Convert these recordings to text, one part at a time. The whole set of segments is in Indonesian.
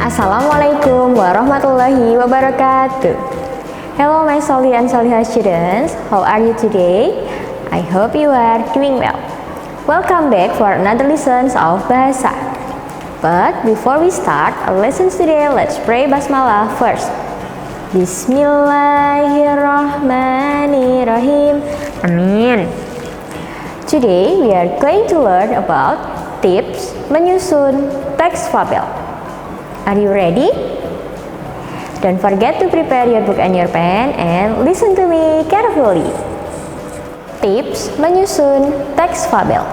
Assalamualaikum warahmatullahi wabarakatuh. Hello my solih and solihah students, how are you today? I hope you are doing well. Welcome back for another lesson of Bahasa. But before we start our lessons today, let's pray Basmalah first. Bismillahirrahmanirrahim. Amin. Today we are going to learn about tips menyusun teks fabel. Are you ready? Don't forget to prepare your book and your pen and listen to me carefully. Tips menyusun teks fabel.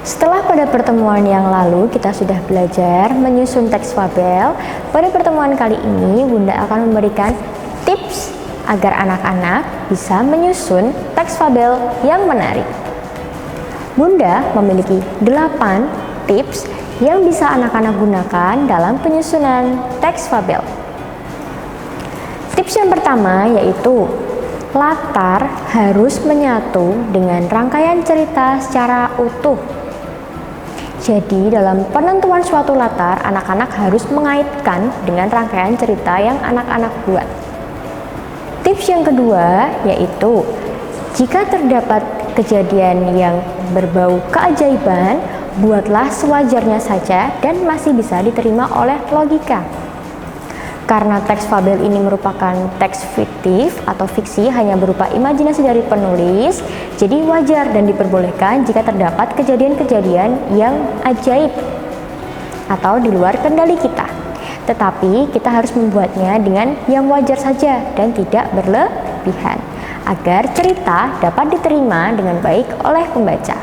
Setelah pada pertemuan yang lalu kita sudah belajar menyusun teks fabel, pada pertemuan kali ini Bunda akan memberikan tips agar anak-anak bisa menyusun teks fabel yang menarik. Bunda memiliki 8 tips yang bisa anak-anak gunakan dalam penyusunan teks fabel. Tips yang pertama yaitu latar harus menyatu dengan rangkaian cerita secara utuh. Jadi dalam penentuan suatu latar, anak-anak harus mengaitkan dengan rangkaian cerita yang anak-anak buat. Tips yang kedua yaitu jika terdapat kejadian yang berbau keajaiban, buatlah sewajarnya saja dan masih bisa diterima oleh logika. Karena teks fabel ini merupakan teks fiktif atau fiksi hanya berupa imajinasi dari penulis, jadi wajar dan diperbolehkan jika terdapat kejadian-kejadian yang ajaib atau di luar kendali kita. Tetapi kita harus membuatnya dengan yang wajar saja dan tidak berlebihan, agar cerita dapat diterima dengan baik oleh pembaca.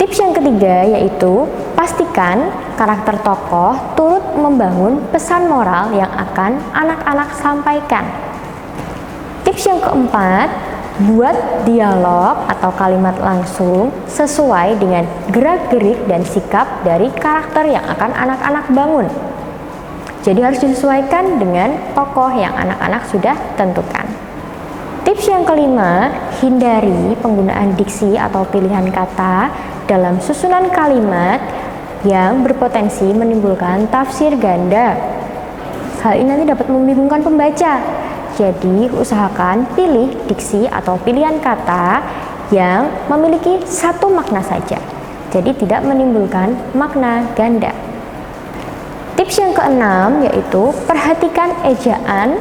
Tips yang ketiga yaitu pastikan karakter tokoh turut membangun pesan moral yang akan anak-anak sampaikan. Tips yang keempat, buat dialog atau kalimat langsung sesuai dengan gerak-gerik dan sikap dari karakter yang akan anak-anak bangun. Jadi harus disesuaikan dengan tokoh yang anak-anak sudah tentukan. Tips yang kelima, hindari penggunaan diksi atau pilihan kata dalam susunan kalimat yang berpotensi menimbulkan tafsir ganda. Hal ini nanti dapat membingungkan pembaca. Jadi usahakan pilih diksi atau pilihan kata yang memiliki satu makna saja. Jadi tidak menimbulkan makna ganda. Tips yang keenam yaitu perhatikan ejaan,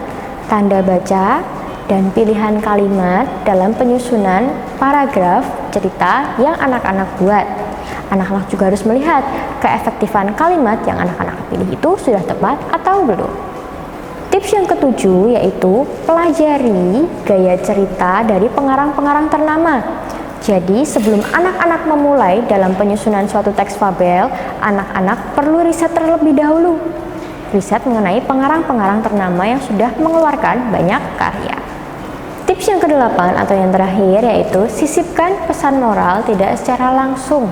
tanda baca, dan pilihan kalimat dalam penyusunan paragraf cerita yang anak-anak buat. Anak-anak juga harus melihat keefektifan kalimat yang anak-anak pilih itu sudah tepat atau belum. Tips yang ketujuh yaitu pelajari gaya cerita dari pengarang-pengarang ternama. Jadi sebelum anak-anak memulai dalam penyusunan suatu teks fabel, anak-anak perlu riset terlebih dahulu. Riset mengenai pengarang-pengarang ternama yang sudah mengeluarkan banyak karya. Tips yang kedelapan atau yang terakhir yaitu sisipkan pesan moral tidak secara langsung.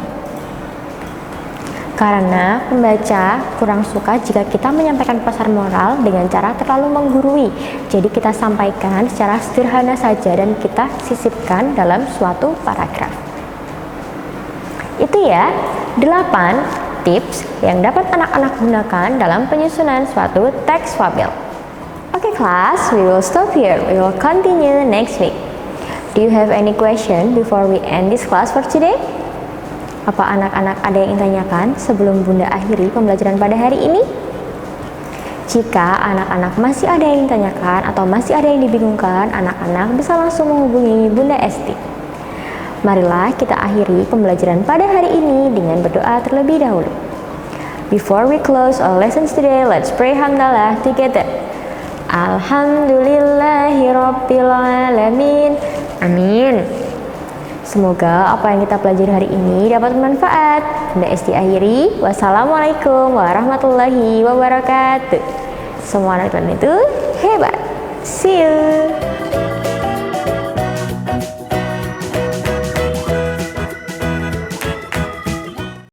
Karena pembaca kurang suka jika kita menyampaikan pesan moral dengan cara terlalu menggurui. Jadi kita sampaikan secara sederhana saja dan kita sisipkan dalam suatu paragraf. Itu ya, 8 tips yang dapat anak-anak gunakan dalam penyusunan suatu teks fabel. Okay class, we will stop here. We will continue next week. Do you have any question before we end this class for today? Apa anak-anak ada yang ingin tanyakan sebelum Bunda akhiri pembelajaran pada hari ini? Jika anak-anak masih ada yang ingin tanyakan atau masih ada yang dibingungkan, anak-anak bisa langsung menghubungi Bunda Esti. Marilah kita akhiri pembelajaran pada hari ini dengan berdoa terlebih dahulu. Before we close our lessons today, let's pray hamdalah together. Alhamdulillahirabbil alamin. Amin. Semoga apa yang kita pelajari hari ini dapat bermanfaat. Bunda Esti akhiri. Wassalamualaikum warahmatullahi wabarakatuh. Semua anak itu hebat. See you.